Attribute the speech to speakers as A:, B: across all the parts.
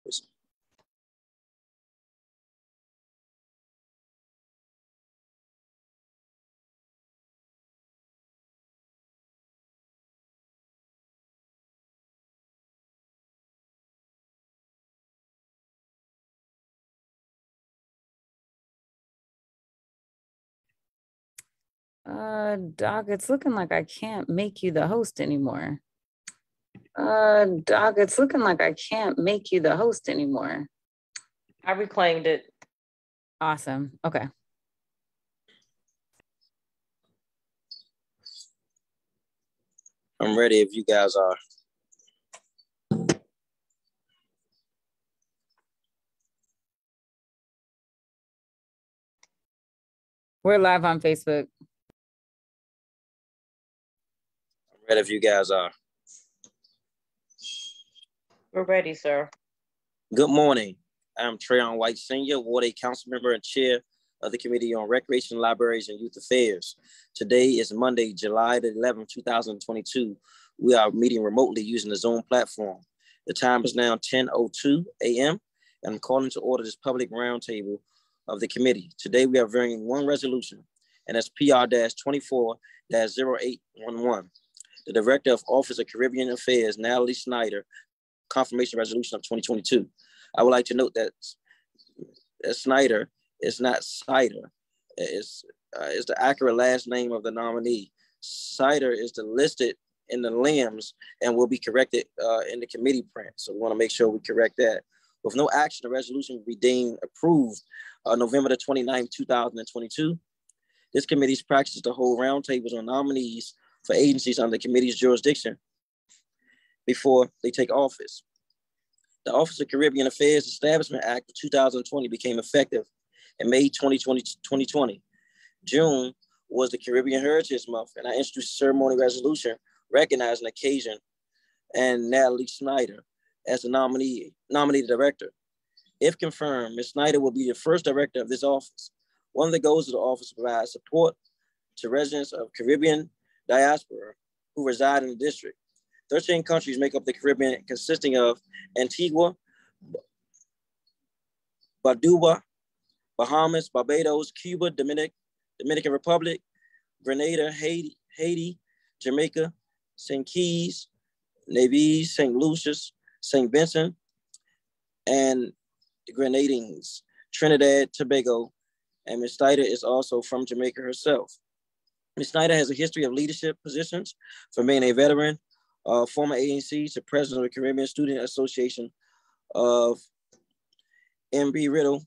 A: office.
B: Doc, it's looking like I can't make you the host anymore. Doc, it's looking like I can't make you the host anymore.
C: I reclaimed it.
B: Awesome. Okay.
A: I'm ready if you guys are.
B: We're live on Facebook.
A: I'm ready if you guys are.
C: We're ready, sir.
A: Good morning. I'm Trayon White Sr., Ward 8 Council Member and Chair of the Committee on Recreation, Libraries, and Youth Affairs. Today is Monday, July the 11th, 2022. We are meeting remotely using the Zoom platform. The time is now 10:02 a.m. and I'm calling to order this public roundtable of the committee. Today we are hearing one resolution, and that's PR-24-0811. The Director of Office of Caribbean Affairs, Natalee Snider, confirmation resolution of 2022. I would like to note that Snider is not Cider. It's the accurate last name of the nominee. Cider is the listed in the limbs and will be corrected in the committee print. So we want to make sure we correct that. With no action, the resolution will be deemed approved November the 29th, 2022. This committee's practice is to hold roundtables on nominees for agencies under the committee's jurisdiction before they take office. The Office of Caribbean Affairs Establishment Act of 2020 became effective in May 2020. June was the Caribbean Heritage Month, and I introduced a ceremony resolution recognizing the occasion and Natalee Snider as the nominated director. If confirmed, Ms. Snider will be the first director of this office. One of the goals of the office is to provide support to residents of Caribbean diaspora who reside in the district. 13 countries make up the Caribbean, consisting of Antigua, Barbuda, Bahamas, Barbados, Cuba, Dominican Republic, Grenada, Haiti, Jamaica, St. Kitts, Nevis, St. Lucia, St. Vincent, and the Grenadines, Trinidad, Tobago, and Ms. Snider is also from Jamaica herself. Ms. Snider has a history of leadership positions, from being a veteran, former ANC to president of the Caribbean Student Association of Embry-Riddle,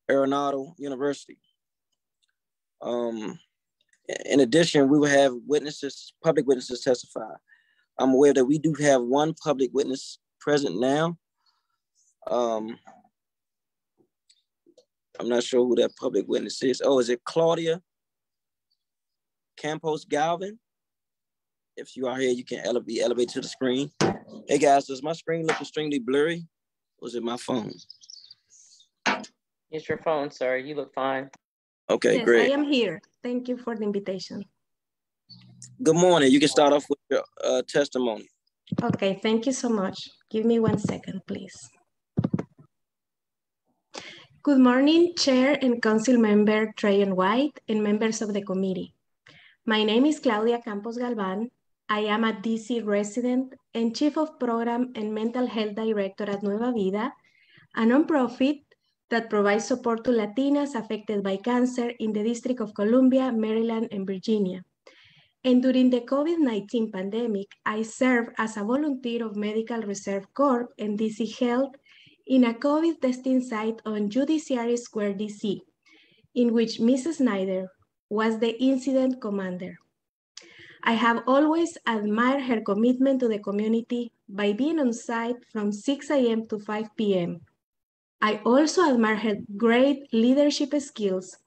A: Arenado University. In addition, we will have public witnesses testify. I'm aware that we do have one public witness present now. I'm not sure who that public witness is. Oh, is it Claudia Campos Galvin? If you are here, you can be elevated to the screen. Hey guys, does my screen look extremely blurry? Or is it my phone?
C: It's your phone, sir. You look fine.
A: Okay,
D: yes,
A: great.
D: I am here. Thank you for the invitation.
A: Good morning. You can start off with your testimony.
D: Okay, thank you so much. Give me 1 second, please. Good morning, Chair and Council Member Trayon White and members of the committee. My name is Claudia Campos Galvan. I am a DC resident and Chief of Program and Mental Health Director at Nueva Vida, a nonprofit that provides support to Latinas affected by cancer in the District of Columbia, Maryland, and Virginia. And during the COVID-19 pandemic, I served as a volunteer of Medical Reserve Corps and DC Health in a COVID testing site on Judiciary Square, DC, in which Mrs. Snider was the incident commander. I have always admired her commitment to the community by being on site from 6 a.m. to 5 p.m. I also admire her great leadership skills,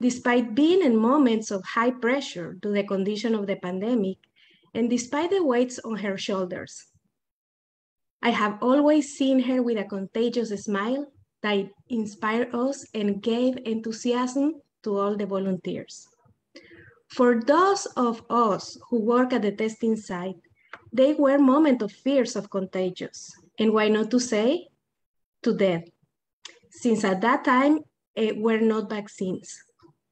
D: despite being in moments of high pressure due to the condition of the pandemic, and despite the weights on her shoulders. I have always seen her with a contagious smile that inspired us and gave enthusiasm to all the volunteers. For those of us who work at the testing site, they were moments of fears of contagious and why not to say, to death, since at that time were not vaccines.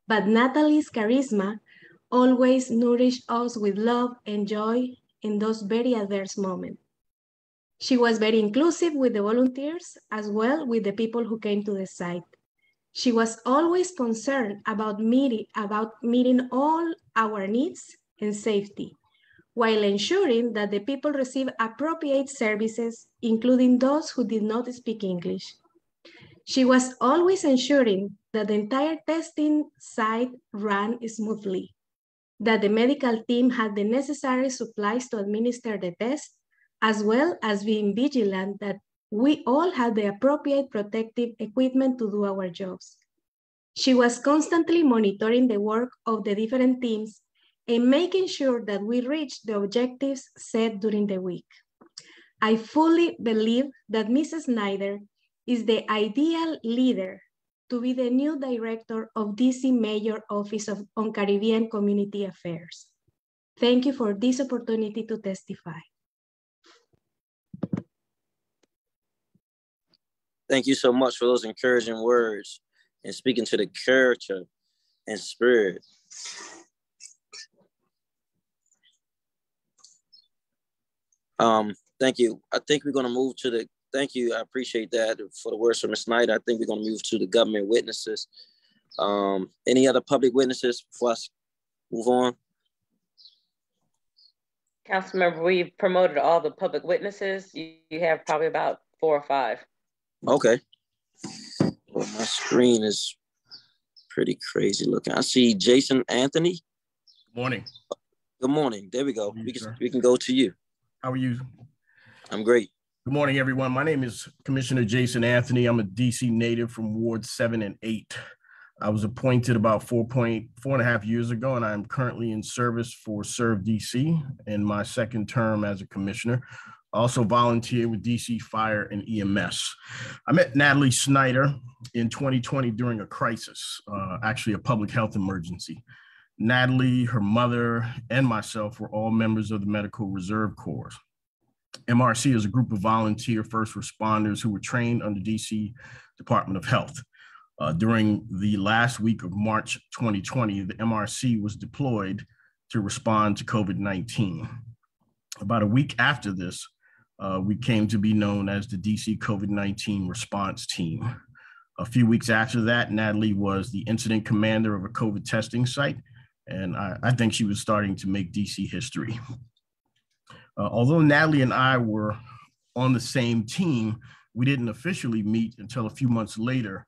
D: But Natalee's charisma always nourished us with love and joy in those very adverse moments. She was very inclusive with the volunteers as well with the people who came to the site. She was always concerned about meeting all our needs and safety, while ensuring that the people receive appropriate services, including those who did not speak English. She was always ensuring that the entire testing site ran smoothly, that the medical team had the necessary supplies to administer the test, as well as being vigilant that we all had the appropriate protective equipment to do our jobs. She was constantly monitoring the work of the different teams and making sure that we reached the objectives set during the week. I fully believe that Mrs. Snider is the ideal leader to be the new director of DC Mayor Office on Caribbean Community Affairs. Thank you for this opportunity to testify.
A: Thank you so much for those encouraging words and speaking to the character and spirit. Thank you. I think we're going to move to the, thank you. I appreciate that for the words from Ms. Snider. I think we're going to move to the government witnesses. Any other public witnesses before I move on?
C: Councilmember, we've promoted all the public witnesses. You have probably about 4 or 5.
A: Okay. Well, my screen is pretty crazy looking. I see Jason Anthony.
E: Good morning.
A: Good morning. There we go.
E: You,
A: we can go to you.
E: How are you?
A: I'm great.
E: Good morning, everyone. My name is Commissioner Jason Anthony. I'm a DC native from Ward 7 and 8. I was appointed about 4.5 years ago, and I'm currently in service for Serve DC in my second term as a commissioner. Also volunteer with DC Fire and EMS. I met Natalee Snider in 2020 during a crisis, actually a public health emergency. Natalee, her mother, and myself were all members of the Medical Reserve Corps. MRC is a group of volunteer first responders who were trained under DC Department of Health. During the last week of March 2020, the MRC was deployed to respond to COVID-19. About a week after this, we came to be known as the DC COVID-19 response team. A few weeks after that, Natalee was the incident commander of a COVID testing site, and I think she was starting to make DC history. Although Natalee and I were on the same team, we didn't officially meet until a few months later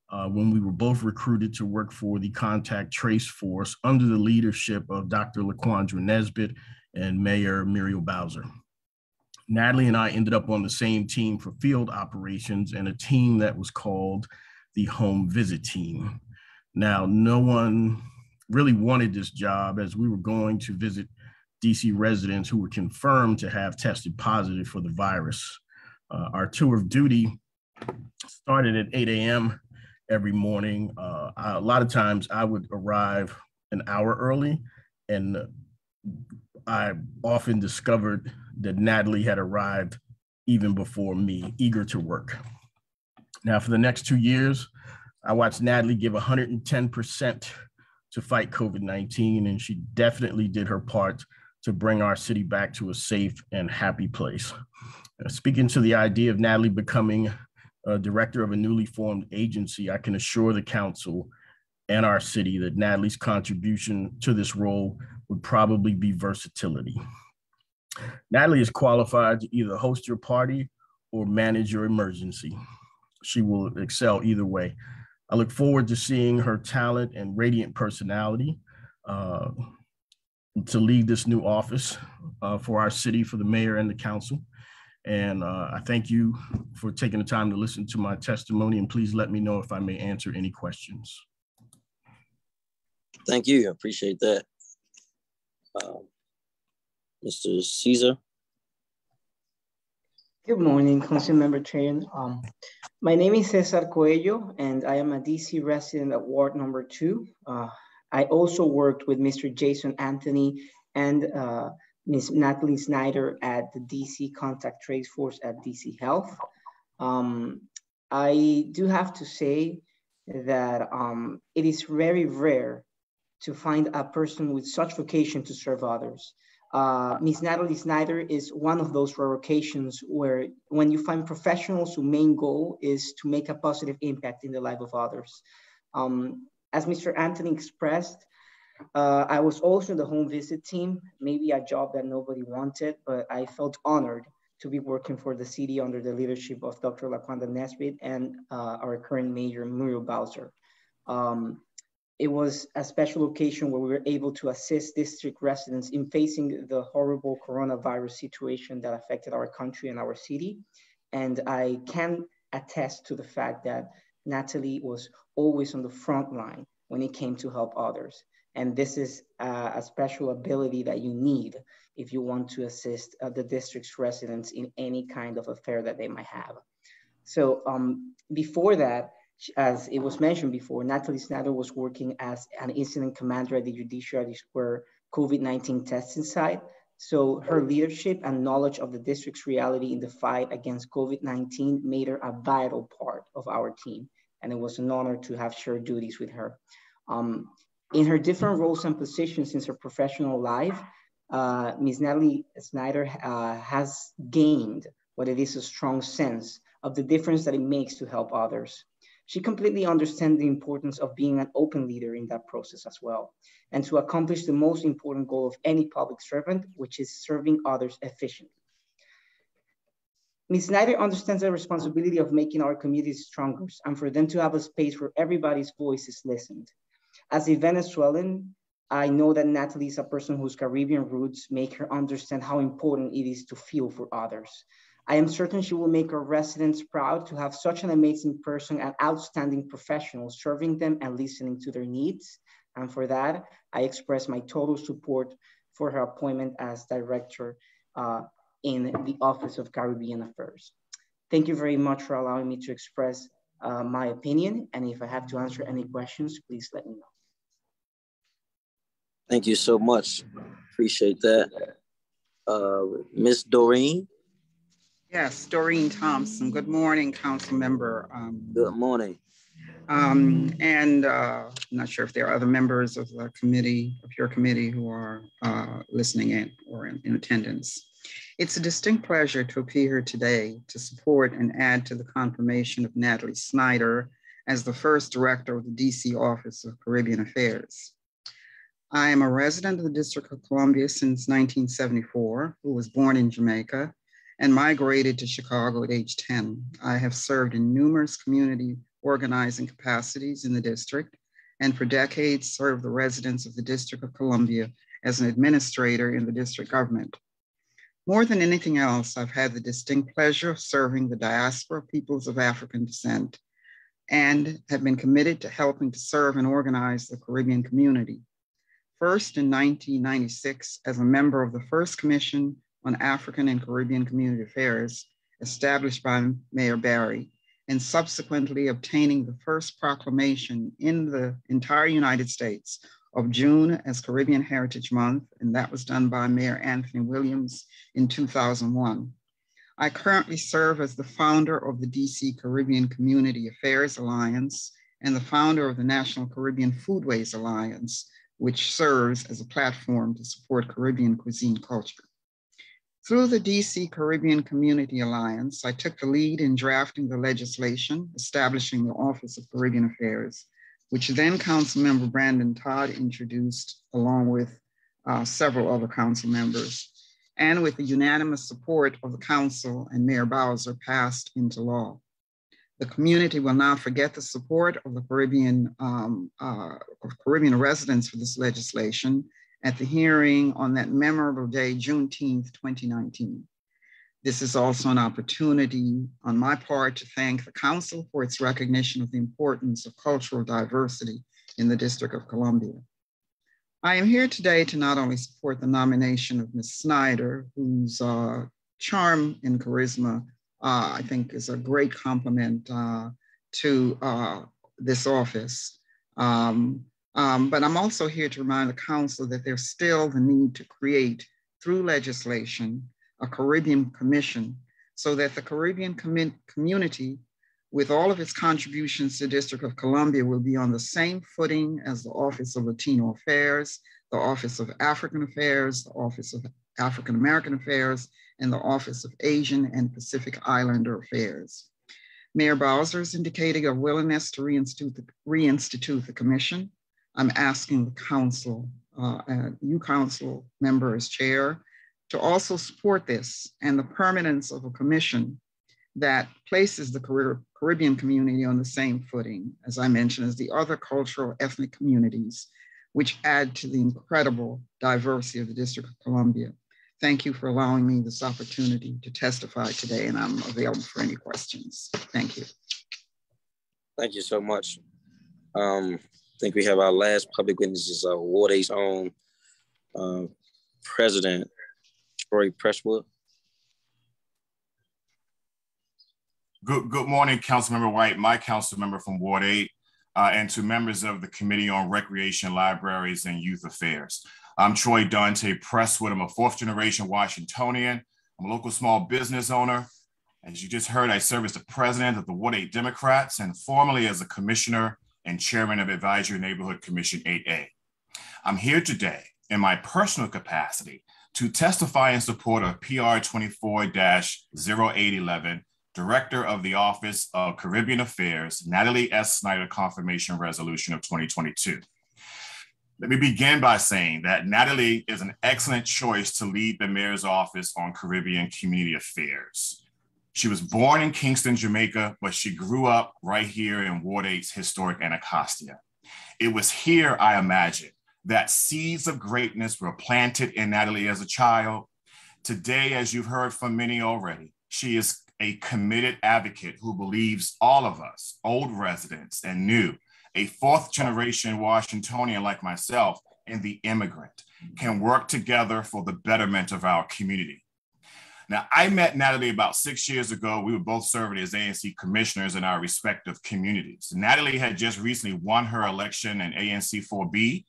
E: when we were both recruited to work for the Contact Trace Force under the leadership of Dr. LaQuandra Nesbitt and Mayor Muriel Bowser. Natalee and I ended up on the same team for field operations and a team that was called the Home Visit Team. Now, no one really wanted this job as we were going to visit DC residents who were confirmed to have tested positive for the virus. Our tour of duty started at 8 a.m. every morning. A lot of times I would arrive an hour early, and I often discovered that Natalee had arrived even before me, eager to work. Now, for the next 2 years, I watched Natalee give 110% to fight COVID-19, and she definitely did her part to bring our city back to a safe and happy place. Speaking to the idea of Natalee becoming a director of a newly formed agency, I can assure the council and our city that Natalee's contribution to this role would probably be versatility. Natalee is qualified to either host your party or manage your emergency. She will excel either way. I look forward to seeing her talent and radiant personality to lead this new office for our city, for the mayor and the council. And I thank you for taking the time to listen to my testimony, and please let me know if I may answer any questions.
A: Thank you, I appreciate that. Mr. Caesar.
F: Good morning, Councilmember Tran. My name is Cesar Coelho, and I am a DC resident at Ward number 2. I also worked with Mr. Jason Anthony and Ms. Natalee Snider at the DC Contact Trace Force at DC Health. I do have to say that it is very rare to find a person with such vocation to serve others. Ms. Natalee Snider is one of those rare occasions where when you find professionals whose main goal is to make a positive impact in the life of others. As Mr. Anthony expressed, I was also in the home visit team, maybe a job that nobody wanted, but I felt honored to be working for the city under the leadership of Dr. LaQuanda Nesbitt and our current mayor, Muriel Bowser. It was a special occasion where we were able to assist district residents in facing the horrible coronavirus situation that affected our country and our city. And I can attest to the fact that Natalee was always on the front line when it came to help others. And this is a special ability that you need if you want to assist the district's residents in any kind of affair that they might have. So before that, as it was mentioned before, Natalee Snider was working as an incident commander at the Judiciary Square COVID-19 testing site. So her leadership and knowledge of the district's reality in the fight against COVID-19 made her a vital part of our team. And it was an honor to have shared duties with her. In her different roles and positions since her professional life, Ms. Natalee Snider has gained what it is a strong sense of the difference that it makes to help others. She completely understands the importance of being an open leader in that process as well, and to accomplish the most important goal of any public servant, which is serving others efficiently. Ms. Snider understands the responsibility of making our communities stronger and for them to have a space where everybody's voice is listened. As a Venezuelan, I know that Natalee is a person whose Caribbean roots make her understand how important it is to feel for others. I am certain she will make our residents proud to have such an amazing person and outstanding professional serving them and listening to their needs. And for that, I express my total support for her appointment as director in the Office of Caribbean Affairs. Thank you very much for allowing me to express my opinion. And if I have to answer any questions, please let me know.
A: Thank you so much. Appreciate that. Ms. Doreen?
G: Yes, Doreen Thompson. Good morning, council member.
A: Good morning.
G: I'm not sure if there are other members of the committee, of your committee, who are listening in or in attendance. It's a distinct pleasure to appear here today to support and add to the confirmation of Natalee Snider as the first director of the DC Office of Caribbean Affairs. I am a resident of the District of Columbia since 1974, who was born in Jamaica and migrated to Chicago at age 10. I have served in numerous community organizing capacities in the district, and for decades served the residents of the District of Columbia as an administrator in the district government. More than anything else, I've had the distinct pleasure of serving the diaspora peoples of African descent and have been committed to helping to serve and organize the Caribbean community. First in 1996 as a member of the first Commission on African and Caribbean Community Affairs established by Mayor Barry, and subsequently obtaining the first proclamation in the entire United States of June as Caribbean Heritage Month, and that was done by Mayor Anthony Williams in 2001. I currently serve as the founder of the DC Caribbean Community Affairs Alliance and the founder of the National Caribbean Foodways Alliance, which serves as a platform to support Caribbean cuisine culture. Through the DC Caribbean Community Alliance, I took the lead in drafting the legislation establishing the Office of Caribbean Affairs, which then Councilmember Brandon Todd introduced along with several other council members, and with the unanimous support of the council and Mayor Bowser passed into law. The community will not forget the support of the Caribbean residents for this legislation at the hearing on that memorable day, Juneteenth, 2019. This is also an opportunity on my part to thank the council for its recognition of the importance of cultural diversity in the District of Columbia. I am here today to not only support the nomination of Ms. Snider, whose charm and charisma I think is a great compliment to this office. But I'm also here to remind the council that there's still the need to create through legislation, a Caribbean Commission, so that the Caribbean community, with all of its contributions to the District of Columbia, will be on the same footing as the Office of Latino Affairs, the Office of African Affairs, the Office of African American Affairs, and the Office of Asian and Pacific Islander Affairs. Mayor Bowser has indicated a willingness to reinstitute the commission. I'm asking the council, you council member as chair, to also support this and the permanence of a commission that places the Caribbean community on the same footing, as I mentioned, as the other cultural ethnic communities, which add to the incredible diversity of the District of Columbia. Thank you for allowing me this opportunity to testify today, and I'm available for any questions. Thank you.
A: Thank you so much. I think we have our last public witnesses, Ward 8's own President, Troy Presswood.
H: Good morning, Councilmember White, my council member from Ward 8, and to members of the Committee on Recreation, Libraries, and Youth Affairs. I'm Troy Dante Presswood. I'm a fourth generation Washingtonian. I'm a local small business owner. As you just heard, I serve as the president of the Ward 8 Democrats and formerly as a commissioner and chairman of Advisory Neighborhood Commission 8A. I'm here today in my personal capacity to testify in support of PR 24-0811, Director of the Office of Caribbean Affairs, Natalee S. Snider Confirmation Resolution of 2022. Let me begin by saying that Natalee is an excellent choice to lead the mayor's office on Caribbean community affairs. She was born in Kingston, Jamaica, but she grew up right here in Ward 8's historic Anacostia. It was here, I imagine, that seeds of greatness were planted in Natalee as a child. Today, as you've heard from many already, she is a committed advocate who believes all of us, old residents and new, a fourth generation Washingtonian like myself and the immigrant, can work together for the betterment of our community. Now, I met Natalee about 6 years ago. We were both serving as ANC commissioners in our respective communities. Natalee had just recently won her election in ANC 4B,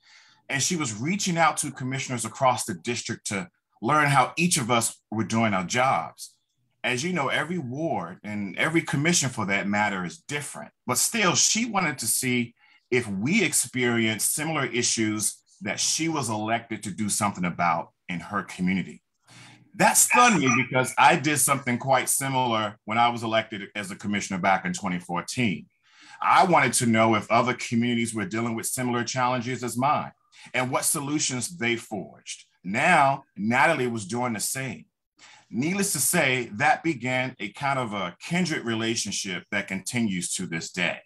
H: and she was reaching out to commissioners across the district to learn how each of us were doing our jobs. As you know, every ward and every commission for that matter is different, but still she wanted to see if we experienced similar issues that she was elected to do something about in her community. That stunned me because I did something quite similar when I was elected as a commissioner back in 2014. I wanted to know if other communities were dealing with similar challenges as mine and what solutions they forged. Now, Natalee was doing the same. Needless to say, that began a kind of a kindred relationship that continues to this day.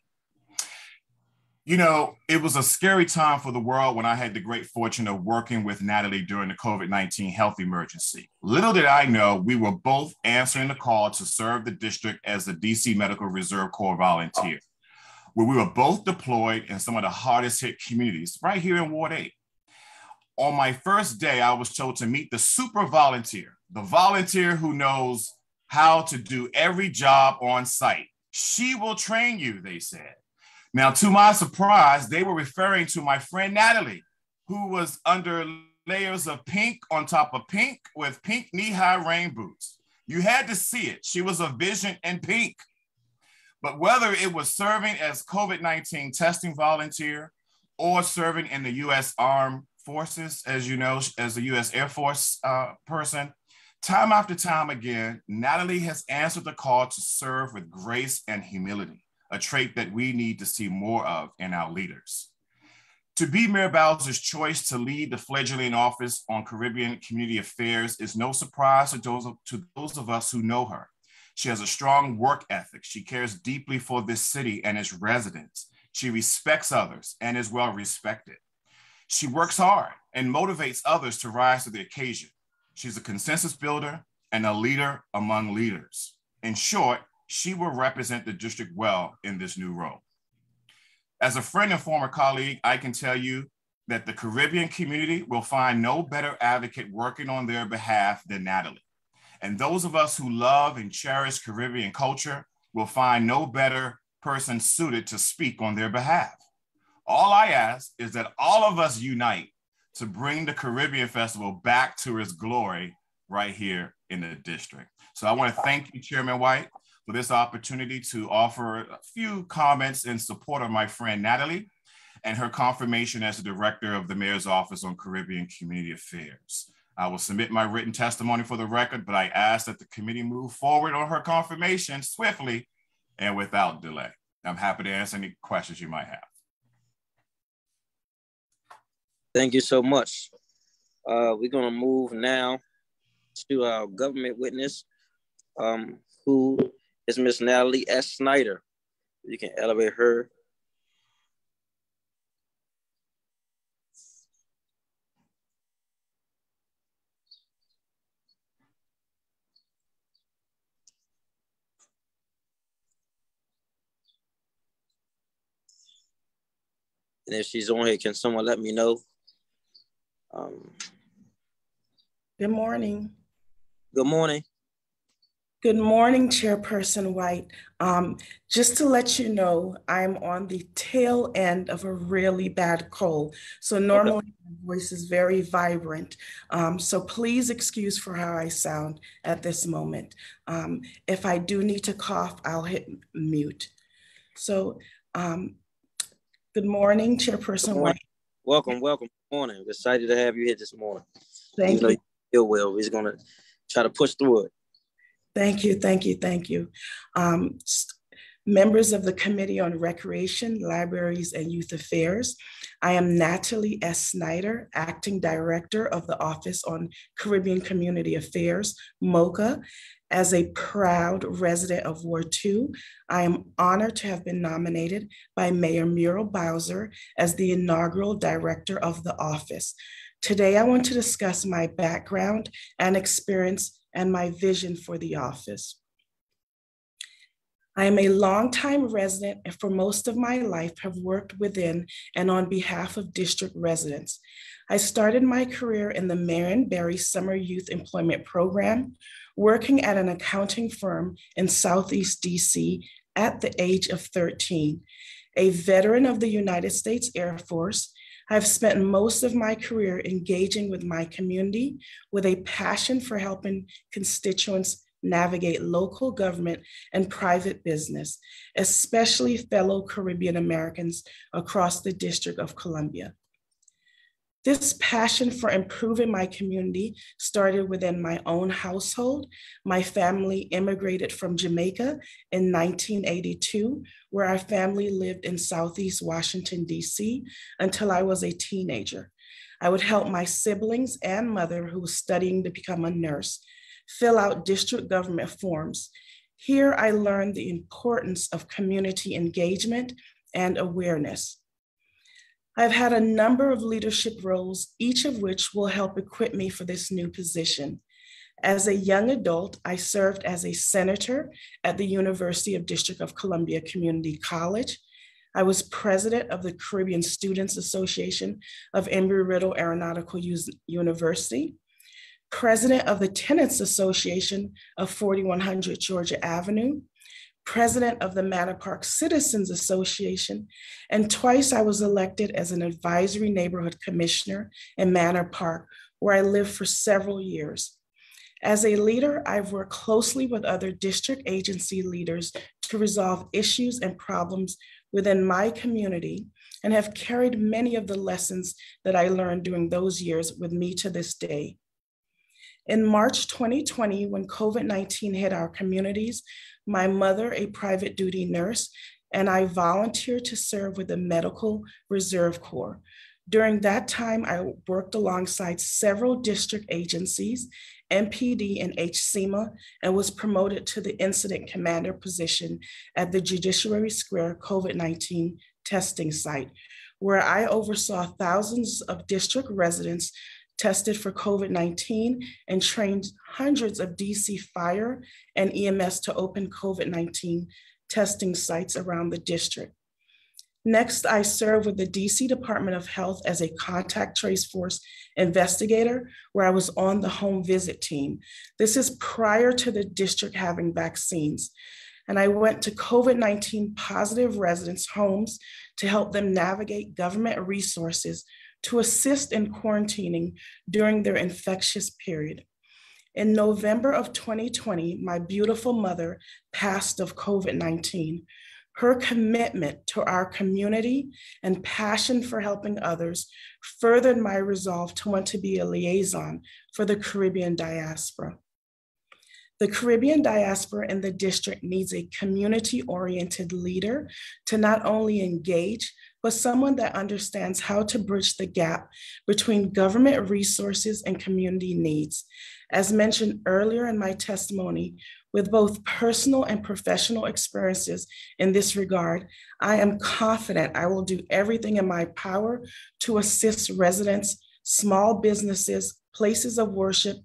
H: You know, it was a scary time for the world when I had the great fortune of working with Natalee during the COVID-19 health emergency. Little did I know we were both answering the call to serve the district as the DC Medical Reserve Corps volunteer, where we were both deployed in some of the hardest hit communities right here in Ward 8. On my first day, I was told to meet the super volunteer, the volunteer who knows how to do every job on site. She will train you, they said. Now, to my surprise, they were referring to my friend Natalee, who was under layers of pink on top of pink with pink knee-high rain boots. You had to see it. She was a vision in pink. But whether it was serving as COVID-19 testing volunteer or serving in the U.S. Armed Forces, as you know, as a U.S. Air Force person, time after time again, Natalee has answered the call to serve with grace and humility, a trait that we need to see more of in our leaders. To be Mayor Bowser's choice to lead the fledgling office on Caribbean community affairs is no surprise to those of us who know her. She has a strong work ethic. She cares deeply for this city and its residents. She respects others and is well respected. She works hard and motivates others to rise to the occasion. She's a consensus builder and a leader among leaders. In short, she will represent the district well in this new role. As a friend and former colleague, I can tell you that the Caribbean community will find no better advocate working on their behalf than Natalee. And those of us who love and cherish Caribbean culture will find no better person suited to speak on their behalf. All I ask is that all of us unite to bring the Caribbean Festival back to its glory right here in the district. So I want to thank you, Chairman White, for this opportunity to offer a few comments in support of my friend Natalee and her confirmation as the Director of the Mayor's Office on Caribbean Community Affairs. I will submit my written testimony for the record, but I ask that the committee move forward on her confirmation swiftly and without delay. I'm happy to answer any questions you might have.
A: Thank you so much. We're gonna move now to our government witness, who is Miss Natalee S. Snider. You can elevate her. And if she's on here, can someone let me know?
I: Good morning.
A: Good morning.
I: Good morning, Chairperson White. Just to let you know, I'm on the tail end of a really bad cold. So normally my voice is very vibrant. So please excuse for how I sound at this moment. If I do need to cough, I'll hit mute. So good morning, Chairperson White.
A: Welcome. Good morning. We're excited to have you here this morning.
I: Thank you.
A: You feel well. We're gonna try to push through it.
I: Thank you. Members of the Committee on Recreation, Libraries, and Youth Affairs, I am Natalee S. Snider, Acting Director of the Office on Caribbean Community Affairs, MOCA. As a proud resident of Ward 2, I am honored to have been nominated by Mayor Muriel Bowser as the inaugural Director of the office. Today, I want to discuss my background and experience and my vision for the office. I am a longtime resident and for most of my life have worked within and on behalf of district residents. I started my career in the Marion Barry Summer Youth Employment Program, working at an accounting firm in Southeast DC at the age of 13. A veteran of the United States Air Force, I've spent most of my career engaging with my community with a passion for helping constituents navigate local government and private business, especially fellow Caribbean Americans across the District of Columbia. This passion for improving my community started within my own household. My family immigrated from Jamaica in 1982, where our family lived in Southeast Washington, DC, until I was a teenager. I would help my siblings and mother, who was studying to become a nurse, fill out district government forms. Here I learned the importance of community engagement and awareness. I've had a number of leadership roles, each of which will help equip me for this new position. As a young adult, I served as a senator at the University of District of Columbia Community College. I was president of the Caribbean Students Association of Embry-Riddle Aeronautical University, president of the Tenants Association of 4100 Georgia Avenue, president of the Manor Park Citizens Association, and twice I was elected as an advisory neighborhood commissioner in Manor Park, where I lived for several years. As a leader, I've worked closely with other district agency leaders to resolve issues and problems within my community and have carried many of the lessons that I learned during those years with me to this day. In March 2020, when COVID-19 hit our communities, my mother, a private duty nurse, and I volunteered to serve with the Medical Reserve Corps. During that time, I worked alongside several district agencies, MPD and HCMA, and was promoted to the incident commander position at the Judiciary Square COVID-19 testing site, where I oversaw thousands of district residents tested for COVID-19 and trained hundreds of DC fire and EMS to open COVID-19 testing sites around the district. Next, I served with the DC Department of Health as a contact trace force investigator, where I was on the home visit team. This is prior to the district having vaccines. And I went to COVID-19 positive residents' homes to help them navigate government resources to assist in quarantining during their infectious period. In November of 2020, my beautiful mother passed of COVID-19. Her commitment to our community and passion for helping others furthered my resolve to want to be a liaison for the Caribbean diaspora. The Caribbean diaspora in the district needs a community-oriented leader to not only engage, but someone that understands how to bridge the gap between government resources and community needs. As mentioned earlier in my testimony, with both personal and professional experiences in this regard, I am confident I will do everything in my power to assist residents, small businesses, places of worship,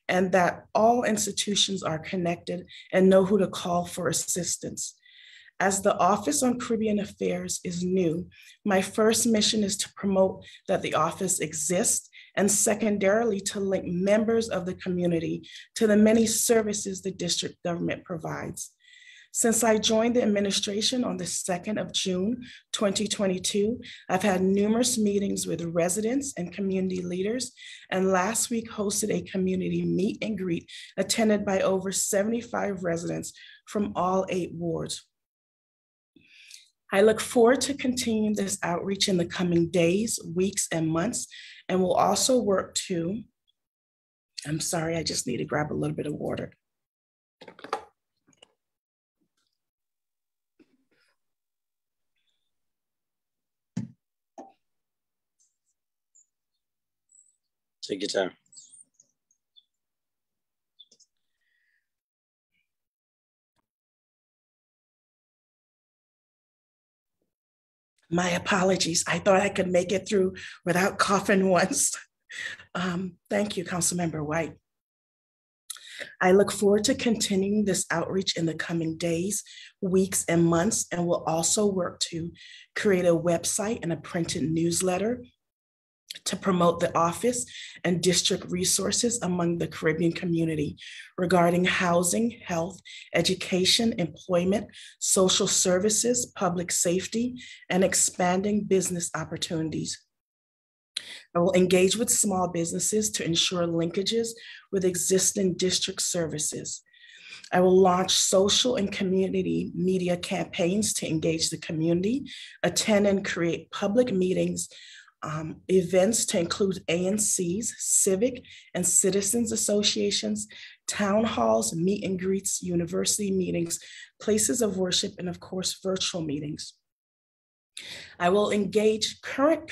I: and that all institutions are connected and know who to call for assistance. As the Office on Caribbean Affairs is new, my first mission is to promote that the office exists, and secondarily to link members of the community to the many services the district government provides. Since I joined the administration on the 2nd of June, 2022, I've had numerous meetings with residents and community leaders, and last week hosted a community meet and greet attended by over 75 residents from all 8 wards. I look forward to continuing this outreach in the coming days, weeks, and months, and will also work to, I'm sorry, I just need to grab a little bit of water.
A: Take your time.
I: My apologies. I thought I could make it through without coughing once. Thank you, Councilmember White. I look forward to continuing this outreach in the coming days, weeks, and months, and will also work to create a website and a printed newsletter to promote the office and district resources among the Caribbean community regarding housing, health, education, employment, social services, public safety, and expanding business opportunities. I will engage with small businesses to ensure linkages with existing district services. I will launch social and community media campaigns to engage the community, attend and create public meetings, events to include ANCs, civic and citizens associations, town halls, meet and greets, university meetings, places of worship, and of course, virtual meetings. I will engage current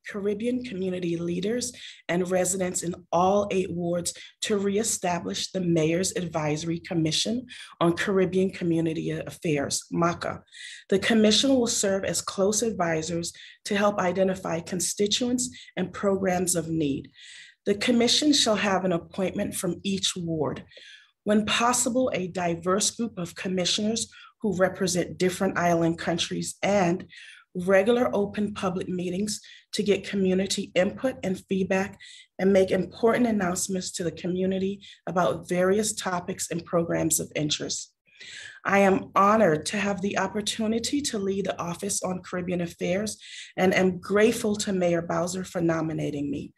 I: Caribbean community leaders and residents in all 8 wards to reestablish the Mayor's Advisory Commission on Caribbean Community Affairs, MACA. The commission will serve as close advisors to help identify constituents and programs of need. The commission shall have an appointment from each ward. When possible, a diverse group of commissioners who represent different island countries, and regular open public meetings to get community input and feedback and make important announcements to the community about various topics and programs of interest. I am honored to have the opportunity to lead the Office on Caribbean Affairs and am grateful to Mayor Bowser for nominating me.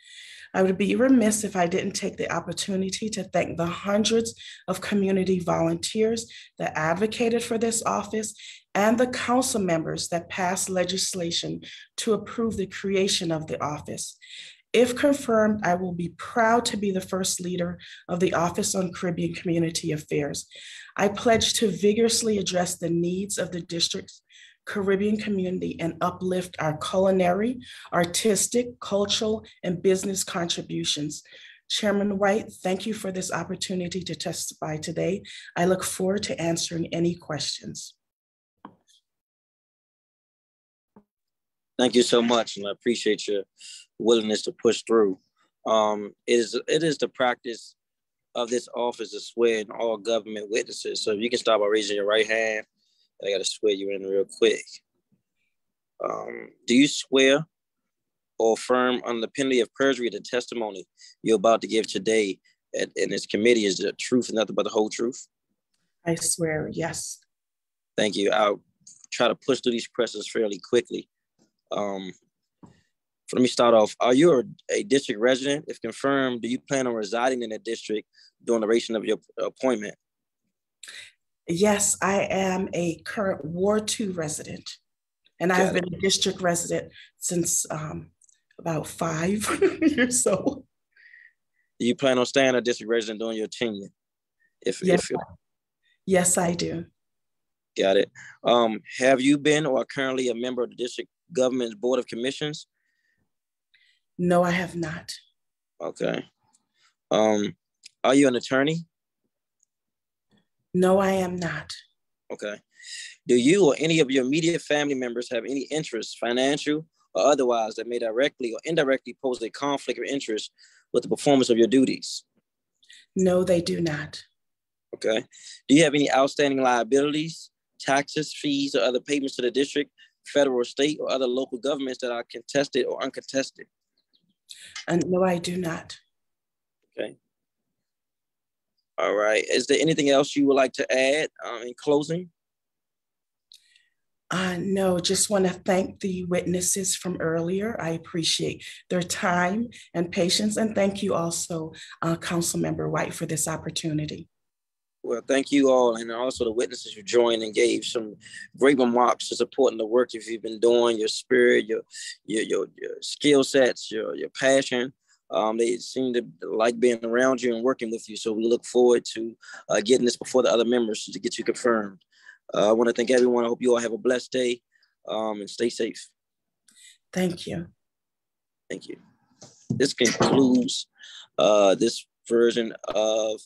I: I would be remiss if I didn't take the opportunity to thank the hundreds of community volunteers that advocated for this office and the council members that passed legislation to approve the creation of the office. If confirmed, I will be proud to be the first leader of the Office on Caribbean Community Affairs. I pledge to vigorously address the needs of the district's Caribbean community and uplift our culinary, artistic, cultural, and business contributions. Chairman White, thank you for this opportunity to testify today. I look forward to answering any questions.
A: Thank you so much, and I appreciate your willingness to push through. It is the practice of this office to swear in all government witnesses. So if you can start by raising your right hand, I got to swear you in real quick. Do you swear or affirm under the penalty of perjury the testimony you're about to give today in this committee is the truth and nothing but the whole truth?
I: I swear, yes.
A: Thank you. I'll try to push through these questions fairly quickly. Let me start off. Are you a district resident? If confirmed, do you plan on residing in the district during the duration of your appointment?
I: Yes, I am a current Ward 2 resident, and I've been a district resident since about 5 years old.
A: Do you plan on staying a district resident during your tenure?
I: Yes, I do.
A: Got it. Have you been or are currently a member of the district government's Board of Commissions?
I: No, I have not.
A: Okay. Are you an attorney?
I: No, I am not.
A: Okay. Do you or any of your immediate family members have any interests, financial or otherwise, that may directly or indirectly pose a conflict of interest with the performance of your duties?
I: No, they do not.
A: Okay. Do you have any outstanding liabilities, taxes, fees, or other payments to the district, federal or state, or other local governments that are contested or uncontested?
I: No, I do not.
A: Okay. All right. Is there anything else you would like to add in closing?
I: No, just want to thank the witnesses from earlier. I appreciate their time and patience. And thank you also, Councilmember White, for this opportunity.
A: Well, thank you all, and also the witnesses who joined and gave some great remarks to supporting the work you've been doing, your spirit, your skill sets, your passion. They seem to like being around you and working with you. So we look forward to getting this before the other members to get you confirmed. I want to thank everyone. I hope you all have a blessed day and stay safe.
I: Thank you.
A: Thank you. This concludes this version of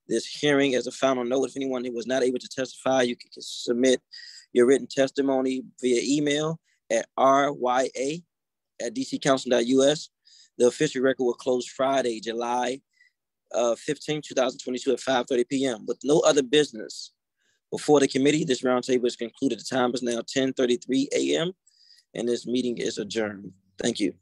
A: this hearing. As a final note, if anyone who was not able to testify, you can submit your written testimony via email at rya@dccouncil.us. The official record will close Friday, July 15, 2022 at 5:30 p.m. With no other business before the committee, this roundtable is concluded. The time is now 10:33 a.m. and this meeting is adjourned. Thank you.